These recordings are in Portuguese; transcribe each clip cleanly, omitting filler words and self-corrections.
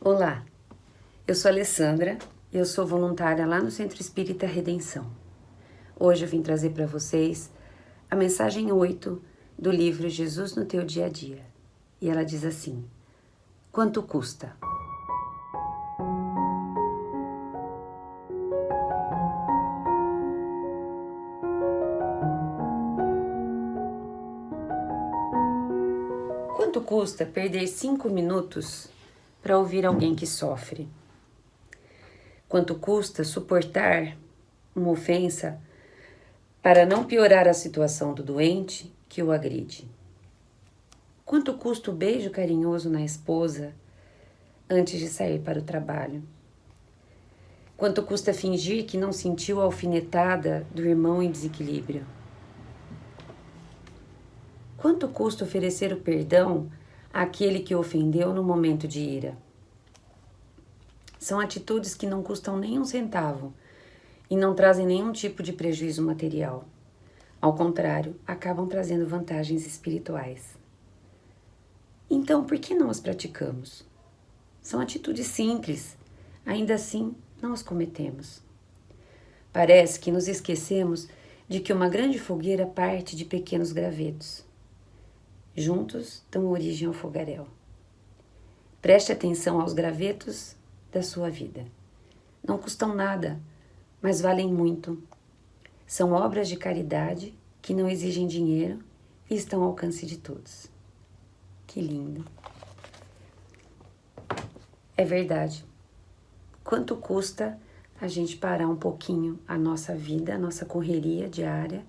Olá, eu sou a Alessandra e eu sou voluntária lá no Centro Espírita Redenção. Hoje eu vim trazer para vocês a mensagem 8 do livro Jesus no Teu Dia a Dia. E ela diz assim: quanto custa? Quanto custa perder 5 minutos para ouvir alguém que sofre? Quanto custa suportar uma ofensa para não piorar a situação do doente que o agride? Quanto custa o beijo carinhoso na esposa antes de sair para o trabalho? Quanto custa fingir que não sentiu a alfinetada do irmão em desequilíbrio? Quanto custa oferecer o perdão àquele que ofendeu no momento de ira? São atitudes que não custam nem um centavo e não trazem nenhum tipo de prejuízo material. Ao contrário, acabam trazendo vantagens espirituais. Então, por que não as praticamos? São atitudes simples, ainda assim não as cometemos. Parece que nos esquecemos de que uma grande fogueira parte de pequenos gravetos. Juntos dão origem ao fogaréu. Preste atenção aos gravetos da sua vida. Não custam nada, mas valem muito. São obras de caridade que não exigem dinheiro e estão ao alcance de todos. Que lindo! É verdade. Quanto custa a gente parar um pouquinho a nossa vida, a nossa correria diária,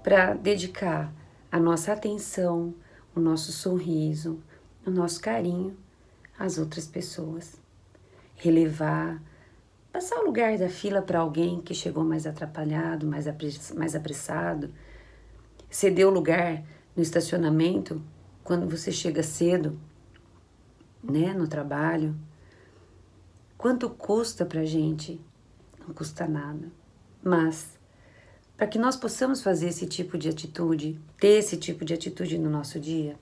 para dedicar a nossa atenção, o nosso sorriso, o nosso carinho às outras pessoas. Relevar, passar o lugar da fila para alguém que chegou mais atrapalhado, mais apressado. Ceder o lugar no estacionamento quando você chega cedo, no trabalho. Quanto custa pra gente? Não custa nada. Mas, para que nós possamos fazer esse tipo de atitude, ter esse tipo de atitude no nosso dia,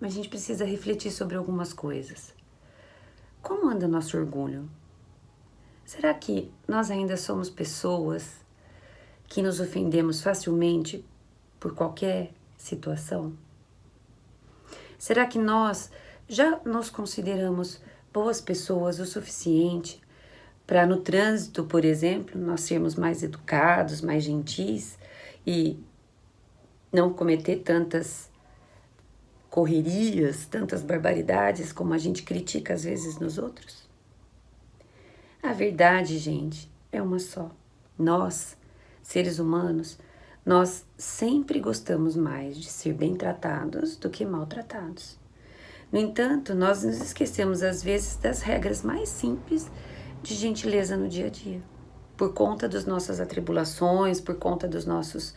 a gente precisa refletir sobre algumas coisas. Como anda nosso orgulho? Será que nós ainda somos pessoas que nos ofendemos facilmente por qualquer situação? Será que nós já nos consideramos boas pessoas o suficiente para no trânsito, por exemplo, nós sermos mais educados, mais gentis e não cometer tantas correrias, tantas barbaridades como a gente critica às vezes nos outros? A verdade, gente, é uma só. Nós, seres humanos, nós sempre gostamos mais de ser bem tratados do que maltratados. No entanto, nós nos esquecemos às vezes das regras mais simples de gentileza no dia a dia. Por conta das nossas atribulações, por conta dos nossos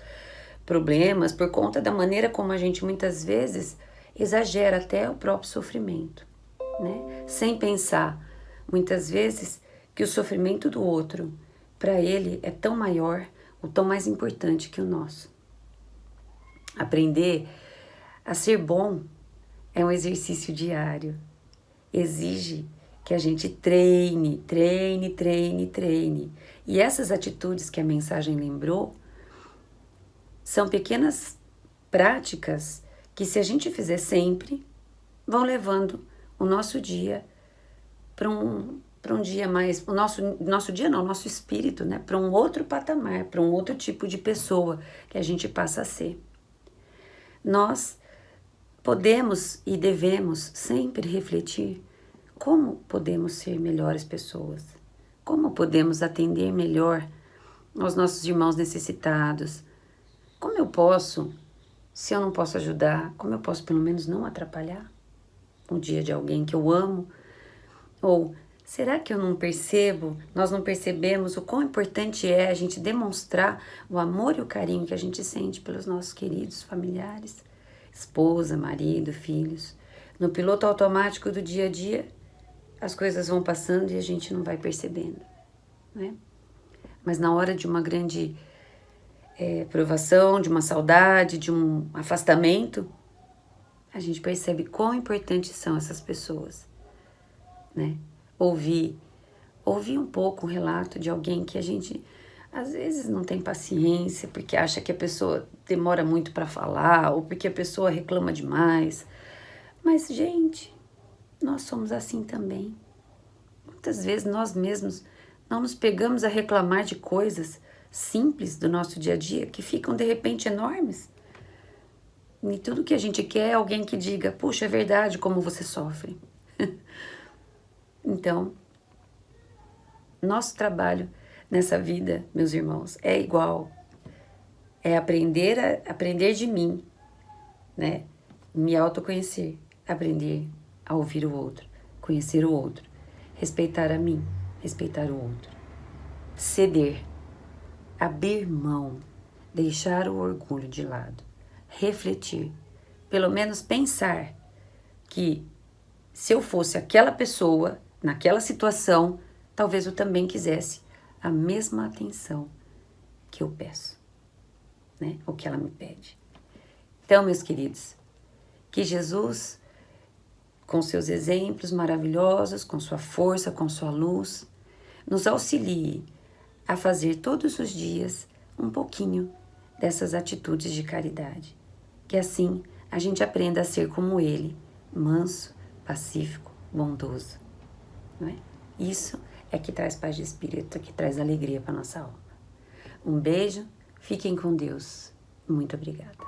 problemas, por conta da maneira como a gente muitas vezes exagera até o próprio sofrimento, Sem pensar, muitas vezes, que o sofrimento do outro, para ele, é tão maior ou tão mais importante que o nosso. Aprender a ser bom é um exercício diário. Exige que a gente treine. E essas atitudes que a mensagem lembrou são pequenas práticas que, se a gente fizer sempre, vão levando o nosso dia para um dia mais... Nosso dia não, nosso espírito, para um outro patamar, para um outro tipo de pessoa que a gente passa a ser. Nós podemos e devemos sempre refletir como podemos ser melhores pessoas, como podemos atender melhor aos nossos irmãos necessitados, como eu posso, se eu não posso ajudar, como eu posso pelo menos não atrapalhar o dia de alguém que eu amo? Ou será que eu não percebo, nós não percebemos o quão importante é a gente demonstrar o amor e o carinho que a gente sente pelos nossos queridos familiares? Esposa, marido, filhos. No piloto automático do dia a dia, as coisas vão passando e a gente não vai percebendo, Mas na hora de uma grande provação, de uma saudade, de um afastamento, a gente percebe quão importantes são essas pessoas. né? Ouvir um pouco o relato de alguém que a gente às vezes não tem paciência porque acha que a pessoa demora muito para falar ou porque a pessoa reclama demais. Mas, gente, nós somos assim também. Muitas vezes nós mesmos não nos pegamos a reclamar de coisas simples do nosso dia a dia que ficam de repente enormes. E tudo que a gente quer é alguém que diga, puxa, é verdade como você sofre. Então, nosso trabalho nessa vida, meus irmãos, é igual. É aprender de mim, né? Me autoconhecer, aprender a ouvir o outro, conhecer o outro, respeitar a mim, respeitar o outro. Ceder, abrir mão, deixar o orgulho de lado, refletir, pelo menos pensar que se eu fosse aquela pessoa, naquela situação, talvez eu também quisesse a mesma atenção que eu peço, né? O que ela me pede. Então, meus queridos, que Jesus, com seus exemplos maravilhosos, com sua força, com sua luz, nos auxilie a fazer todos os dias um pouquinho dessas atitudes de caridade. Que assim a gente aprenda a ser como Ele, manso, pacífico, bondoso. Não é? Isso é que traz paz de espírito, que traz alegria para nossa alma. Um beijo, fiquem com Deus. Muito obrigada.